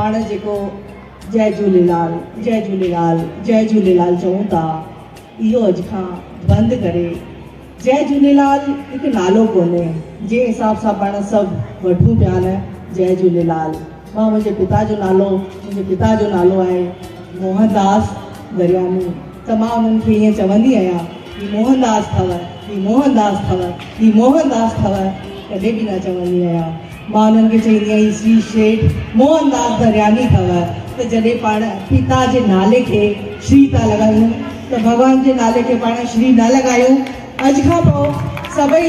पाण जेको जय झूलेलाल जय झूलेलाल जय झूलेलाल चऊं था, इहो अॼु खां बंदि करे जय झूलेलाल हिकु नालो कोन्हे जे हिसाब सां पाण सभु वठूं पिया न। जय झूलेलाल। मां मुंहिंजे पिता जो नालो आहे मोहनदास दरियानी, त मां उन्हनि खे ईअं चवंदी आहियां कि मोहनदास अथव, ही मोहनदास अथव, ही मोहनदास अथव, कॾहिं बि न चवंदी आहियां। मां उन्हनि खे चवंदी आहियां श्री शेठ मोहनदास दरियानी अथव। त जॾहिं पाण पिता जे नाले खे श्री था लॻायूं त भॻवान जे नाले खे पाण श्री न लॻायूं। अॼु खां पोइ सभई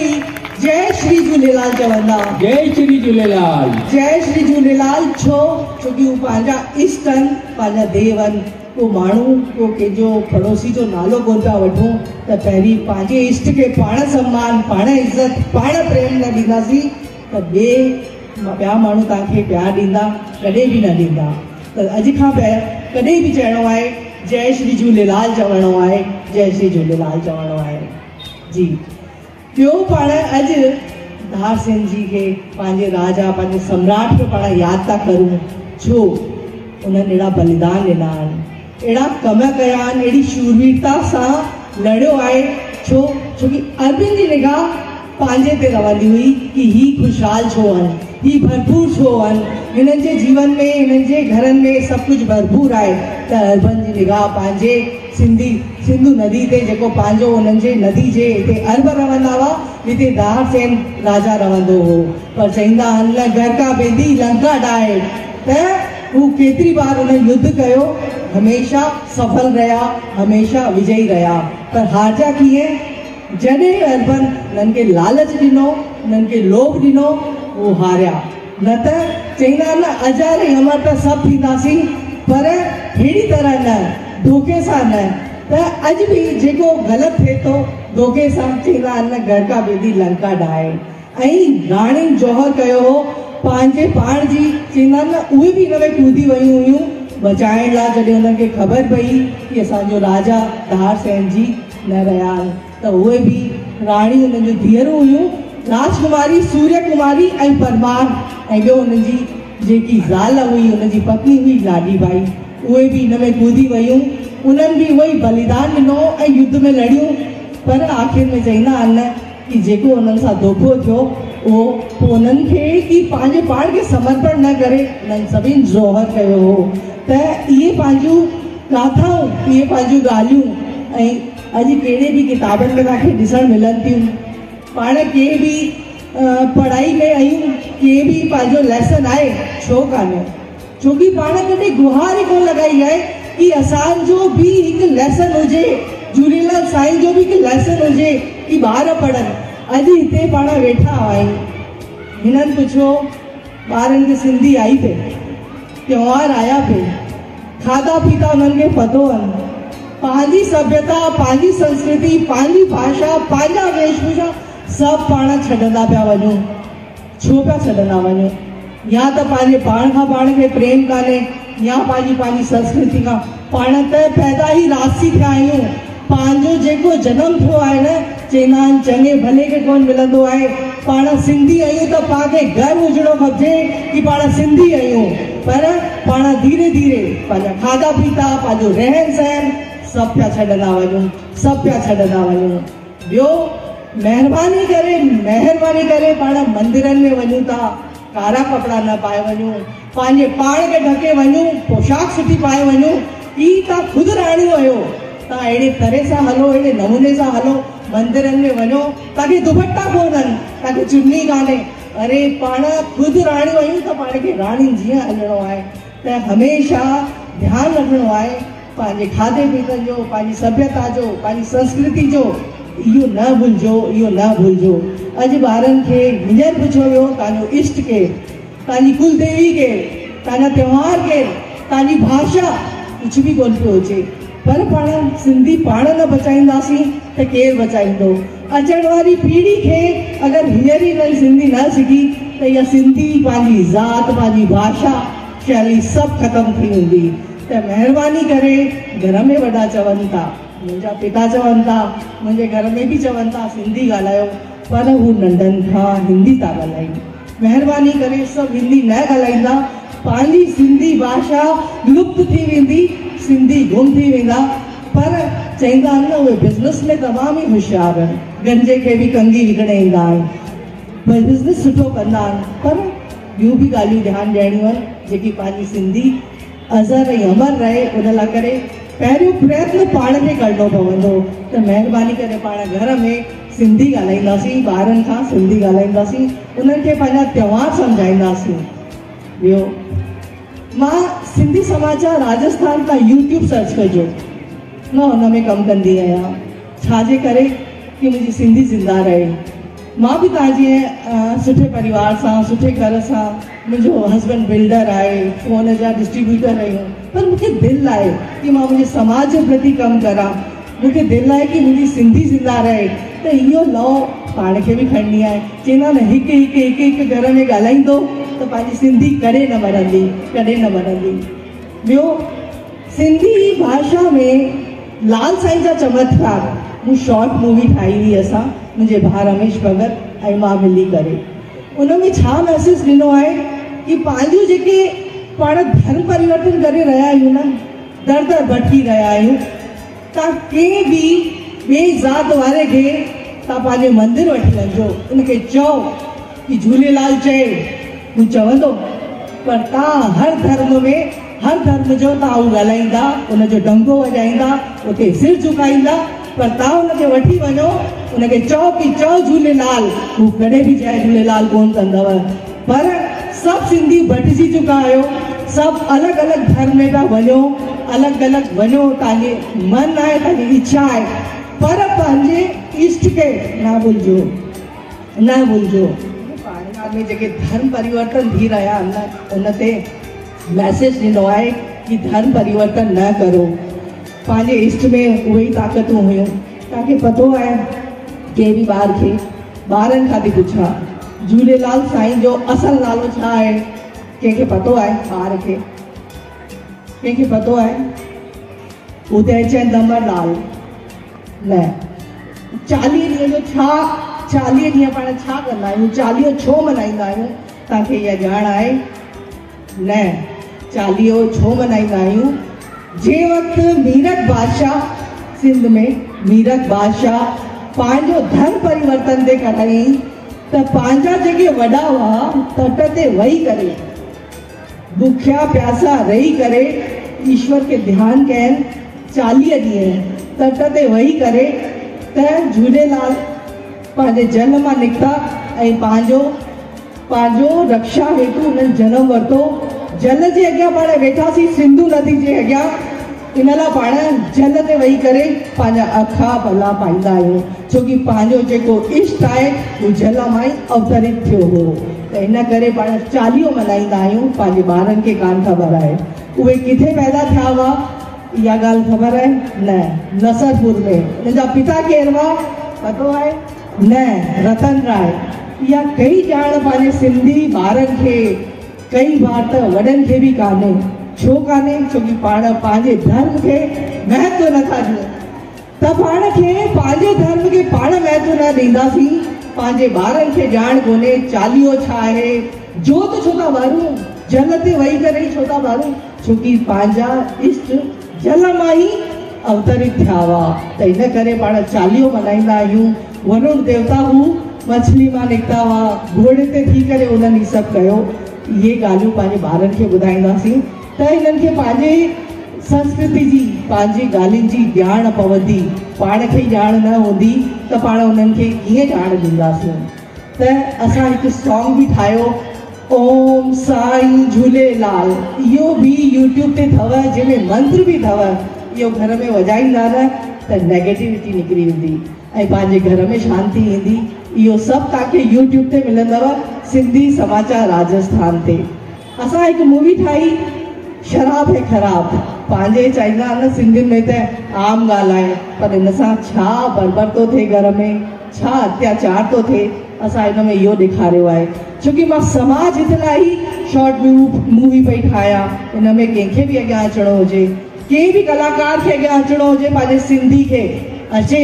जय श्री झूलेलाल चवंदा। जय श्री झूलेलाल। जय श्री झूलेलाल छोकी हू पंहिंजा इष्ट आहिनि, पंहिंजा देव आहिनि। को माण्हू को कंहिंजो पड़ोसी जो नालो कोन पिया वठूं त पहिरीं पंहिंजे इष्ट खे पाण सम्मान, पाण इज़त, पाण प्रेम न ॾींदासीं त ॿिया माण्हू तव्हांखे प्यार ॾींदा, कॾहिं बि न ॾींदा। त अॼु खां कॾहिं बि चइणो आहे जय श्री झूलेलाल चवणो आहे, जय श्री झूलेलाल चवणो आहे जी। ॿियो पाण अॼु धार सिंह जी खे पंहिंजे राजा, पंहिंजे सम्राट खे पाण यादि था करूं। छो उन्हनि अहिड़ा बलिदान ॾिना आहिनि, अहिड़ा कम कया आहिनि, अहिड़ी शूरवीरता सां लड़ियो आहे। छोकी अरविंद जी निगाह पंहिंजे ते रहंदी हुई कि ही खुशहाल छो आहिनि, ही भरपूर छो आहिनि, हिननि जे जीवन में, हिननि जे घरनि में सभु कुझु भरपूर आहे। त अरविंद जी निगाह पंहिंजे सिंधु नदी ते, जेको पंहिंजो उन्हनि जे नदी जे हिते अरब रहंदा हुआ, हिते दार सेन राजा रहंदो हो। पर चईंदा आहिनि घर का बेदी लंका डाए। त हू केतिरी बार उन युद्ध कयो, हमेशा सफल रहिया, हमेशा विजयी रहिया। पर हारजा कीअं? जॾहिं अरबन उन्हनि खे लालच ॾिनो, उन्हनि खे लोभ ॾिनो, उहो हारिया। न त चईंदा आहिनि न अजर ऐं अमर त सभु थींदासीं, पर अहिड़ी तरह न, धोखे सां न। त अॼु बि जेको ग़लति थिए थो धोखे सां, चईंदा आहिनि न घर का बेदी लंका डाए। ऐं राणी जौहर कयो हो पंहिंजे पाण जी, चईंदा आहिनि न उहे बि हिन में कूदी वियूं हुयूं बचाइण लाइ। जॾहिं हुननि खे ख़बर पई कि असांजो राजा धार सेन जी न रहिया आहिनि, त उहे बि राणी हुननि जूं धीअरूं हुयूं, राजकुमारी सूर्य कुमारी ऐं परमार, ऐं ॿियो हुननि जी जेकी ज़ाल हुई, हुनजी पत्नी हुई लाडी बाई, उहे बि हिन में कूदी वियूं। उन्हनि बि उहो ई बलिदान ॾिनो ऐं युद्ध में लड़ियूं। पर आख़िर में चईंदा आहिनि कि जेको हुननि सां धोखो थियो उहो पोइ उन्हनि खे कि पंहिंजे पाण खे समर्पण न करे उन्हनि सभिनि ज़ोहर कयो हो। त इहे पंहिंजूं गाथाऊं, इहे पंहिंजूं ॻाल्हियूं ऐं अॼु कहिड़े बि किताबनि में तव्हांखे ॾिसणु मिलनि थियूं। पाण कंहिं बि पढ़ाई में आहियूं, कंहिं बि पंहिंजो लेसन आहे, छो कान्हे? छोकी पाण कॾहिं गुहार ई कोन लॻाई आहे कि असांजो बि हिकु लेसन हुजे, झूलेलाल साईं जो बि हिकु लेसन हुजे कि ॿार पढ़नि। अॼु हिते पाण वेठा आहियूं, हिननि पुछो ॿारनि खे सिंधी आई पे, त्योहार आया पे, खाधा पीता उन्हनि खे पतो आहिनि, पंहिंजी सभ्यता, पंहिंजी संस्कृति, पंहिंजी भाषा, पंहिंजा वेशभूषा सभु पाण छॾंदा पिया वञूं। छो पिया छॾंदा वञूं? या त पंहिंजे पाण खां पाण खे प्रेम कान्हे, या पंहिंजी संस्कृति खां। पाण त पैदा ई रासी थिया आहियूं। पंहिंजो जेको जनम थियो आहे न, चईंदा आहिनि चङे भले खे कोन मिलंदो आहे। पाण सिंधी आहियूं त पाण खे गर्व हुजणो खपजे कि पाण सिंधी आहियूं। पर पाण धीरे धीरे पंहिंजा खाधा पीता, पंहिंजो रहन सहन सभु पिया छॾंदा वञूं, सभु पिया छॾंदा वञूं। ॿियो महिरबानी करे पाण मंदिरनि में वञूं था, कारा कपिड़ा न पाए वञूं, पंहिंजे पाण खे ढके वञूं, पोशाक सुठी पाए वञूं। ई तव्हां ख़ुदि राणियूं आहियो, तव्हां अहिड़े तरह सां हलो, अहिड़े नमूने सां हलो, मंदिरनि में वञो, तव्हांखे दुपट्टा कोन्हनि, तव्हांखे चुन्नी कान्हे। अरे पाण ख़ुदि राणियूं आहियूं त पाण खे राणी जीअं हलणो आहे। त हमेशा ध्यानु रखणो आहे पंहिंजे खाधे पीते जो, पंहिंजी सभ्यता जो, पंहिंजी संस्कृति जो। इहो न भुलिजो। अॼु ॿारनि खे हींअर पुछियो वियो तव्हांजो इष्ट केरु, तव्हांजी कुलदेवी केरु, तव्हांजा त्योहार केरु, तव्हांजी भाषा, कुझु बि कोन पियो अचे। पर पाण सिंधी पाण न बचाईंदासीं त केरु बचाईंदो? अचण वारी पीढ़ी खे अगरि हींअर ई न सिंधी न सिखी त इहा सिंधी पंहिंजी ज़ात, पंहिंजी भाषा शैली सभु ख़तमु थी वेंदी। त महिरबानी करे घर में वॾा चवनि था, मुंहिंजा पिता चवनि था, मुंहिंजे घर में बि चवनि था सिंधी ॻाल्हायो, पर हू नंढनि खां हिंदी था ॻाल्हाइनि। महिरबानी करे सभु हिंदी न ॻाल्हाईंदा पंहिंजी सिंधी भाषा लुप्त थी वेंदी, सिंधी गुम थी वेंदा। पर चईंदा आहिनि न उहे बिज़नेस में तमामु ई होशियार आहिनि, गंजे खे बि कंगी विकिणे ईंदा आहिनि, भई बिज़नेस सुठो कंदा आहिनि। पर ॿियूं बि ॻाल्हियूं ध्यानु ॾियणियूं आहिनि जेकी पंहिंजी सिंधी अज़र ऐं अमर रहे। उन लाइ करे पहिरियों प्रयत्न पाण खे करणो पवंदो। त महिरबानी करे पाण घर में सिंधी ॻाल्हाईंदासीं, ॿारनि खां सिंधी ॻाल्हाईंदासीं, उन्हनि खे पंहिंजा त्योहार सम्झाईंदासीं। ॿियो, मां सिंधी समाचार राजस्थान खां यूट्यूब सर्च कजो, मां हुन में कमु कंदी आहियां। छाजे करे कि मुंहिंजी सिंधी ज़िंदा रहे। मां बि तव्हां जीअं सुठे परिवार सां, सुठे घर सां, मुंहिंजो हस्बैंड बिल्डर आहे, फ़ोन जा डिस्ट्रीब्यूटर आहियूं, पर मूंखे दिलि आहे कि मां मुंहिंजे समाज जे प्रति कमु करां। मूंखे दिलि आहे कि मुंहिंजी सिंधी ज़िंदा रहे। त इहो लॉ पाण खे बि खणणी आहे। चवंदा न हिकु हिकु हिकु हिकु घर में ॻाल्हाईंदो त पंहिंजी सिंधी कॾहिं न मरंदी, कॾहिं न मरंदी। ॿियो, सिंधी भाषा में लाल साईं जा चमत्कार, मूं शॉर्ट मूवी ठाही हुई असां, मुंहिंजे भाउ रमेश भगत ऐं मां मिली करे। उन में छा मैसेज ॾिनो आहे कि पंहिंजो जेके पाण धर्म परिवर्तन करे रहिया आहियूं न, दर दर भटकी रहिया आहियूं। तव्हां कंहिं बि ॿिए ज़ात वारे खे तव्हां पंहिंजे मंदिर वठी वञिजो, उनखे चओ कि झूलेलाल चए, हू चवंदो। पर तव्हां हर धर्म में हर धर्म जो तव्हां उहो ॻाल्हाईंदा, उनजो डंको वॼाईंदा, उते सिर झुकाईंदा, पर तव्हां उनखे वठी वञो, उनखे चओ कि चओ झूलेलाल, हू कॾहिं बि जय झूलेलाल कोन कंदव। पर सभु सिंधी भटिजी चुका आहियो, सभु अलॻि अलॻि धर्म में था वञो, अलॻि अलॻि वञो, तव्हांजे मन आहे, तव्हांजी इच्छा आहे, पर पंहिंजे इष्ट खे न भुलिजो, न भुलिजो। पाण में जेके धर्म परिवर्तन थी रहिया आहिनि उन ते मैसेज ॾिनो आहे कि धर्म परिवर्तन न करो। पंहिंजे इष्ट में उहे ई ताक़तूं हुयूं। तव्हांखे पतो आहे, कंहिं बि ॿार खे, ॿारनि खां थी पुछां, झूलेलाल साईं जो असल नालो छा आहे? कंहिंखे पतो आहे? ॿार खे कंहिंखे पतो आहे? उदयचंद अमरलाल न। 40 ॾींहं जो छा, 40 ॾींहं पाण छा कंदा आहियूं, चालीहो छो मल्हाईंदा आहियूं? तव्हांखे इहा ॼाण आहे? न। चालीहो छो मल्हाईंदा आहियूं? जंहिं वक़्तु मीरठ बादशाह, सिंध में मीरठ बादशाह पंहिंजो धर्म परिवर्तन ते कढाई, त पंहिंजा जेके वॾा हुआ तट ते वेही करे, बुखिया प्यासा रही करे ईश्वर खे ध्यानु कयनि। 40 ॾींहं तट ते वेही करे त झूलेलाल पंहिंजे जल मां निकिता ऐं पंहिंजो रक्षा हेतु उन्हनि जनम वरितो। जल जे अॻियां पाण वेठासीं, सिंधु नदी जे अॻियां, इन लाइ पाण जल ते वेही करे पंहिंजा अखा भला पाईंदा आहियूं, छोकी पंहिंजो जेको इष्ट आहे उहो जल मां ई अवतरित थियो हो। त इन करे पाण चालीहो मल्हाईंदा आहियूं। पंहिंजे ॿारनि खे कान ख़बर आहे उहे किथे पैदा थिया हुआ, इहा ॻाल्हि ख़बर आहे? न। नसरपुर में। उनजा पिता केरु हुआ पतो आहे? न। रतन राय। इहा कई ॼाण पंहिंजे सिंधी ॿारनि खे, कई बार त वॾनि खे बि कान्हे। छो कान्हे? छोकी पाण पंहिंजे धर्म खे महत्व नथा ॾियूं। त पाण खे पंहिंजे धर्म खे पाण महत्व न ॾींदासीं, पंहिंजे ॿारनि खे ॼाण कोन्हे चालीहो छा आहे, जोत छो था ॿारूं, जल ते वेही करे ई छो था ॿारूं, छोकी पंहिंजा इष्ट जल मां ई अवतरित थिया हुआ। त इन करे पाण चालीहो मल्हाईंदा आहियूं। वरुण देवता हू मछली मां निकिता हुआ, घोड़े ते थी करे उन्हनि ही सभु कयो। इहे ॻाल्हियूं पंहिंजे ॿारनि खे ॿुधाईंदासीं त इन्हनि खे पंहिंजे संस्कृति जी, पंहिंजी ॻाल्हियुनि जी ॼाण पवंदी। पाण खे ॼाण न हूंदी त पाण उन्हनि खे कीअं ॼाण ॾींदासीं। त असां हिकु सॉन्ग बि ठाहियो, ओम साईं झूलेलाल। इहो बि यूट्यूब ते अथव, जंहिंमें मंत्र बि अथव। इहो घर में वॼाईंदा न त नेगेटिविटी निकिरी वेंदी ऐं पंहिंजे घर में शांती ईंदी। इहो सभु तव्हांखे यूट्यूब ते मिलंदव, सिंधी समाचार राजस्थान ते। असां हिकु मूवी ठाही, शराब है ख़राब। पंहिंजे चाहींदा आहिनि न सिंधियुनि में त आम ॻाल्हि आहे, पर हिन सां छा बरबर थो थिए घर में, छा अत्याचार थो थिए, असां हिन में इहो ॾेखारियो आहे। छोकी मां समाज हित लाइ ई शॉर्ट मूवी पई ठाहियां। हिन में कंहिंखे बि अॻियां अचिणो हुजे, कंहिं बि कलाकार खे अॻियां अचिणो हुजे, पंहिंजे सिंधी खे अचे,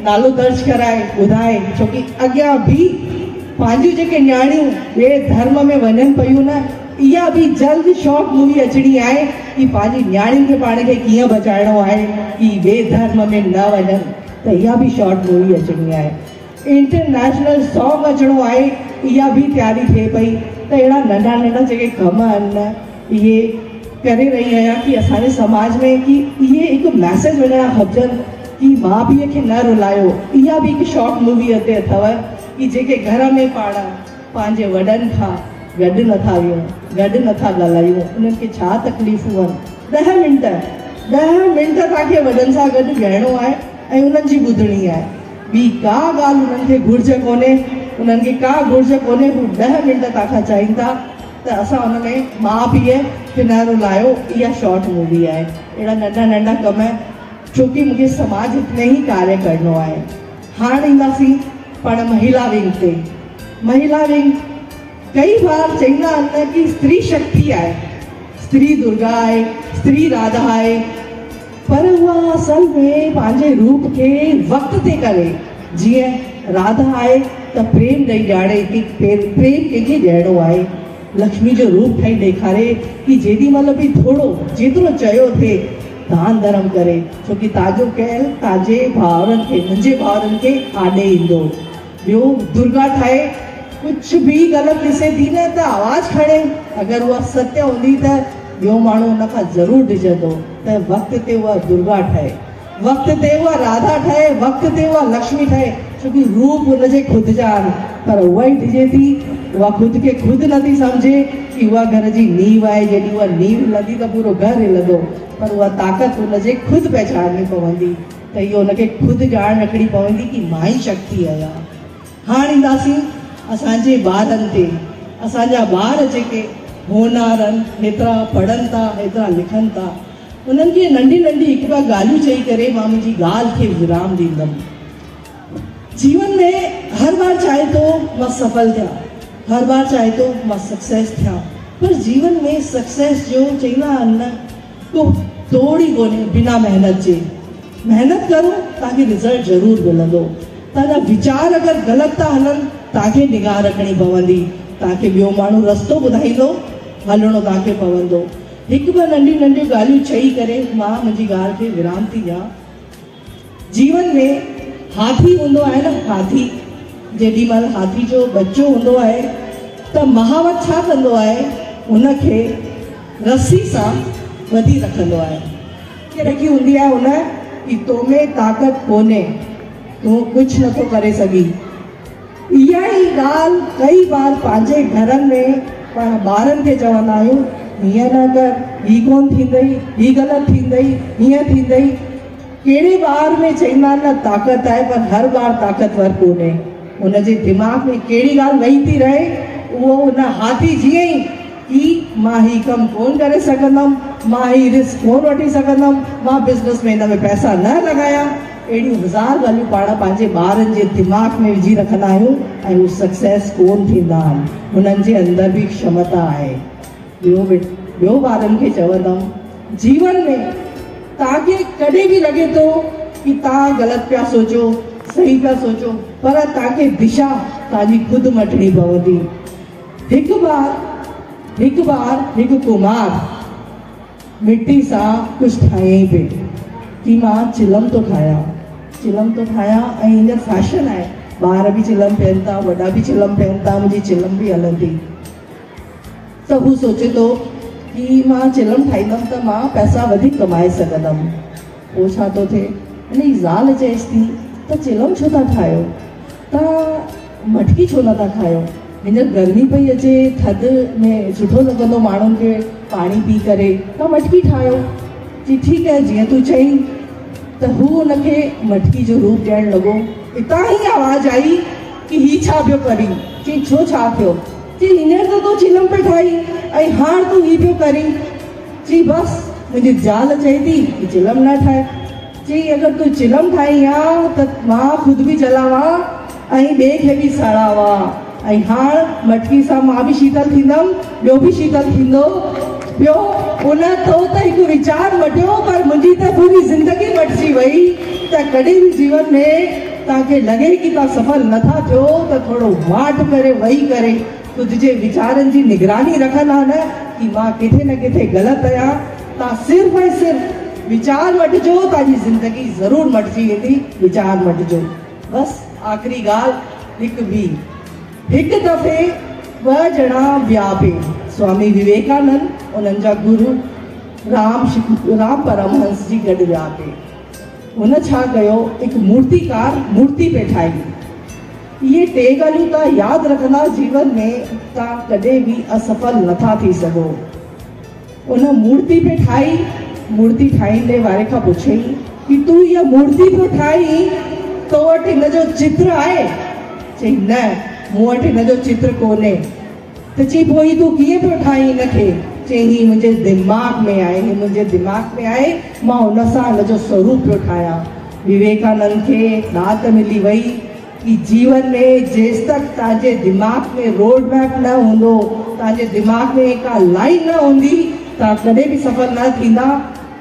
नालो दर्ज कराए ॿुधाए। छोकी अॻियां बि पंहिंजूं जेके न्याणियूं ॿिए धर्म में वञनि पियूं न, इहा बि जल्द शॉर्ट मूवी अचणी आहे कि पंहिंजी न्याणियुनि खे पाण खे कीअं बचाइणो आहे कि ॿिए धर्म में न वञनि, त इहा बि शॉर्ट मूवी अचणी आहे। इंटरनेशनल सॉन्ग अचणो आहे, इहा बि तयारी थिए पई। त अहिड़ा नंढा नंढा जेके कम आहिनि न, इहे करे रही आहियां कि असांजे समाज में कि इहे हिकु मैसेज वञणा खपजनि कि माउ पीउ खे न रुलायो। इहा बि हिकु शॉर्ट मूवी अॻिते अथव कि जेके घर में पाण पंहिंजे वॾनि खां गॾु नथा वियूं, गॾु नथा ॻाल्हायूं, उन्हनि खे छा तकलीफ़ूं आहिनि। 10 मिंट तव्हांखे वॾनि सां गॾु विहणो आहे ऐं उन्हनि जी ॿुधणी आहे। ॿी का ॻाल्हि उन्हनि खे घुर्ज कोन्हे, उन्हनि खे का घुर्ज कोन्हे। हू 10 मिंट तव्हांखां चाहिनि था त असां हुन में माउ पीउ खे न रुलायो। इहा शॉर्ट मूवी आहे। अहिड़ा नंढा नंढा कम, छोकी मूंखे समाज में ई कार्य करिणो आहे। हाणे ईंदासीं पाण महिला विंग ते। महिला विंग कई बार चईंदा आहिनि कि स्त्री शक्ति आहे, स्त्री दुर्गा आहे, स्त्री राधा आहे, पर उहा असल में पंहिंजे रूप खे वक़्त ते करे। जीअं राधा आहे त प्रेम ॾेई ॼाणे कि प्रेम कंहिंखे ॾियणो आहे। लक्ष्मी जो रूप ठाही ॾेखारे कि जेॾी महिल बि थोरो जेतिरो चयो थिए दान धर्म करे, छोकी तव्हांजो कयल तव्हांजे भाउरनि खे, मुंहिंजे भाउरनि खे आॾे ईंदो। ॿियो दुर्गा ठाहे, कुझु बि ग़लति ॾिसे थी न त आवाज़ खणे, अगरि उहा सत्य हूंदी त ॿियो माण्हू हुन खां ज़रूरु ॾिसंदो। त वक़्त ते उहा दुर्गा ठहे, वक़्त ते उहा राधा ठहे, वक़्त ते उहा लक्ष्मी ठहे, छोकी रूप हुनजे ख़ुदि जा आहिनि। पर उहा ई ॾिजे थी, उहा ख़ुदि खे ख़ुदि नथी सम्झे कि उहा घर जी नींव आहे। जॾहिं उहा नींव हिलंदी त पूरो घरु हिलंदो, पर उहा ताक़त हुनजे ख़ुदि पहचानणी पवंदी। त इहो हुनखे ख़ुदि ॼाण रखणी पवंदी कि मां ई शक्ति आहियां। हाणे ईंदासीं असांजे ॿारनि ते। असांजा ॿार जेके होनहार आहिनि, हेतिरा पढ़नि था, हेतिरा लिखनि था, उन्हनि खे नंढी नंढी हिकु ॿ ॻाल्हियूं चई करे मां मुंहिंजी ॻाल्हि खे विराम ॾींदमि। जीवन में हर बार चाहे तो मां सफल थिया, हर बार चाहे तो मां सक्सेस थिया, पर जीवन में सक्सेस जो चईंदा आहिनि न को तोड़ ई कोन्हे बिना महिनत जे। महिनत करो, तव्हांखे रिज़ल्ट ज़रूरु मिलंदो। तव्हांजा वीचार अगरि ग़लति था हलनि, तव्हांखे निगाह रखणी पवंदी। तव्हांखे ॿियो माण्हू रस्तो ॿुधाईंदो, हलणो तव्हांखे पवंदो। हिकु ॿ नंढियूं नंढियूं ॻाल्हियूं चई करे मां मुंहिंजी ॻाल्हि खे विराम थी ॾियां। जीवन में हाथी हूंदो आहे न, हाथी जेॾी महिल हाथी जो बच्चो हूंदो आहे त महावत छा कंदो आहे, हुनखे रस्सी सां ॿधी रखंदो आहे। रखी हूंदी आहे हुन कि तो में ताक़त कोन्हे, तूं कुझु नथो करे सघी। इहा ई ॻाल्हि कई बार पंहिंजे घरनि में पाण ॿारनि खे चवंदा आहियूं, हीअं न कर, हीअ कोन थींदई, हीअ ग़लति थींदई, हीअं थींदई। कहिड़े ॿार में चईंदा आहिनि न ताक़त आहे, पर हर बार ताक़तवर कोन्हे। हुनजे दिमाग़ में कहिड़ी ॻाल्हि वेही थी रहे, उहो हुन हाथी जीअं ई कि मां ही कमु कोन करे सघंदमि, मां ही रिस्क कोन वठी सघंदमि, मां बिज़नेस में हिन में पैसा न लॻाया, अहिड़ियूं हज़ार ॻाल्हियूं पाण पंहिंजे ॿारनि जे दिमाग़ में विझी रखंदा आहियूं ऐं उहे सक्सेस कोन थींदा आहिनि। हुननि जे अंदरि बि क्षमता आहे। ॿियो ॿारनि खे चवंदमि, जीवन में तव्हांखे कॾहिं बि लॻे थो कि तव्हां ग़लति पिया सोचो, सही पिया सोचो, पर तव्हांखे दिशा तव्हांजी ख़ुदि मटणी पवंदी। हिकु बार हिकु कुमार मिट्टी सां कुझु ठाहियईं पियो कि मां चिलम थो ठाहियां ऐं हींअर फैशन आहे, ॿार बि चिलम पाइनि था, वॾा बि चिलम पाइनि था, मुंहिंजी चिलम बि हलंदी। त हू सोचे थो कि मां चिलम ठाहींदमि त मां पैसा वधीक कमाए सघंदमि। पोइ छा थो थिए, हिनजी ज़ाल चएसि थी त चिलम छो था ठाहियो, तव्हां मटकी छो नथा ठाहियो, हींअर गर्मी पई अचे, थधि में सुठो लॻंदो माण्हुनि खे पाणी पी करे, तव्हां मटकी ठाहियो। जी ठीकु आहे, जीअं तूं चईं। त हू हुनखे मटकी जो रूप ॾियणु लॻो। हितां ई आवाज़ आई कि ही छा पियो करी, चई छो छा थियो, चई हींअर त तूं चिलम पे ठाही ऐं हाणे तूं ही पियो करी। चई बसि मुंहिंजी ज़ाल चए थी कि चिलम न ठाहे। चई अगरि तूं चिलम ठाही आहे त मां ख़ुदि बि जलावां ऐं ॿिए खे बि सड़ावां, ऐं हाणे मटकी सां मां बि शीतल थींदमि, ॿियो बि शीतल थींदो। ॿियो उन तो त हिकु वीचार मटियो, पर मुंहिंजी त पूरी ज़िंदगी मटिजी वई। त कॾहिं बि जीवन में तव्हांखे लॻे कि तव्हां सफल नथा थियो त थोरो वाट करे वेही करे ख़ुदि जे वीचारनि जी निगरानी रखंदा न कि मां किथे न किथे ग़लति आहियां, तव्हां सिर्फ़ु ऐं सिर्फ़ु वीचार मटिजो, तव्हांजी ज़िंदगी ज़रूरु मटिजी वेंदी। वीचार मटिजो। बसि आख़िरी ॻाल्हि हिकु ॿी, हिकु दफ़े ॿ ॼणा विया पिए, स्वामी विवेकानंद उन्हनि जा गुरु राम परमहंस जी गॾु विया पिए। हुन छा कयो, हिकु मूर्तिकार मूर्ति पे ठाही। ये टे ॻाल्हियूं तव्हां यादि रखंदा जीवन में, तव्हां कॾहिं बि असफल नथा थी सघो। उन मूर्ति पे ठाही, मूर्ति ठाहींदे वारे खां पुछई कि तूं इहा मूर्ति पियो ठाही, तो वटि हिन जो चित्र आहे? चई न, मूं वटि हिन जो चित्र कोन्हे। त चई पोइ तूं कीअं पियो ठाही हिनखे? चई ही मुंहिंजे दिमाग़ में आहे, ही मुंहिंजे दिमाग़ में आहे, मां हुन सां हिन जो स्वरूप पियो ठाहियां। विवेकानंद खे दात मिली वई कि जीवन में जेसि तक तव्हांजे दिमाग़ में रोड मैप न हूंदो, तव्हांजे दिमाग़ में का लाइन न हूंदी, तव्हां कॾहिं बि सफल न थींदा।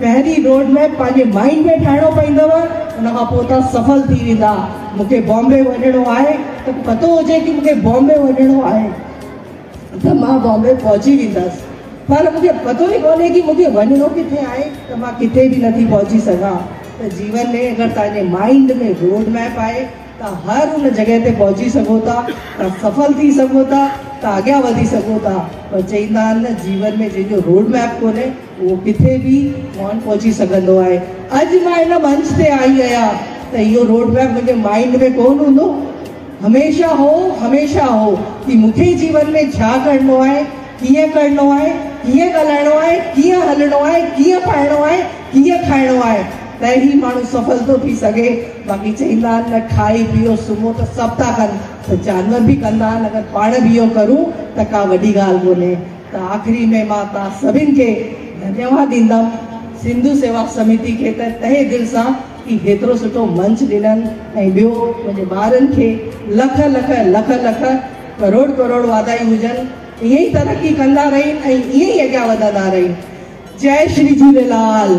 पहिरीं रोड मैप पंहिंजे माइंड में ठाहिणो पवंदव, उन खां पोइ तव्हां सफल थी वेंदा। मूंखे बॉम्बे वञिणो आहे, त पतो हुजे कि मूंखे बॉम्बे वञिणो आहे त मां बॉम्बे पहुची वेंदसि, पर मूंखे पतो ई कोन्हे कि मूंखे वञिणो किथे आहे, त मां किथे बि नथी पहुची सघां। त जीवन में अगरि तव्हांजे माइंड में रोड मैप आहे, तव्हां हर उन जॻह ते पहुची सघो था, तव्हां सफल थी सघो था, तव्हां अॻियां वधी सघो था। पर चईंदा आहिनि न, जीवन में जंहिंजो रोड मैप कोन्हे उहो किथे बि कोन पहुची सघंदो आहे। अॼु मां हिन मंच ते आई आहियां त इहो रोड मैप मुंहिंजे माइंड में कोन हूंदो। हमेशह हो कि मूंखे जीवन में छा करिणो आहे, कीअं करिणो आहे, कीअं ॻाल्हाइणो आहे, कीअं हलणो आहे, कीअं पाइणो आहे, कीअं खाइणो आहे, त ई माण्हू सफल थो थी सघे। बाक़ी चईंदा आहिनि न, खाई पीओ सुम्हो त सभु था कनि, त जानवर बि कंदा आहिनि। अगरि पाण बि इहो करूं त का वॾी ॻाल्हि कोन्हे। त आख़िरी में मां तव्हां सभिनि खे धन्यवाद ॾींदमि, सिंधु सेवा समिति खे त तहे दिलि सां कि हेतिरो सुठो मंच ॾिननि, ऐं ॿियो मुंहिंजे ॿारनि खे लख लख लख लख करोड़ करोड़ वाधायूं हुजनि। ईअं ई तरक़ी कंदा रहिनि ऐं ईअं ई अॻियां वधंदा रहिनि। जय श्री झूलेलाल।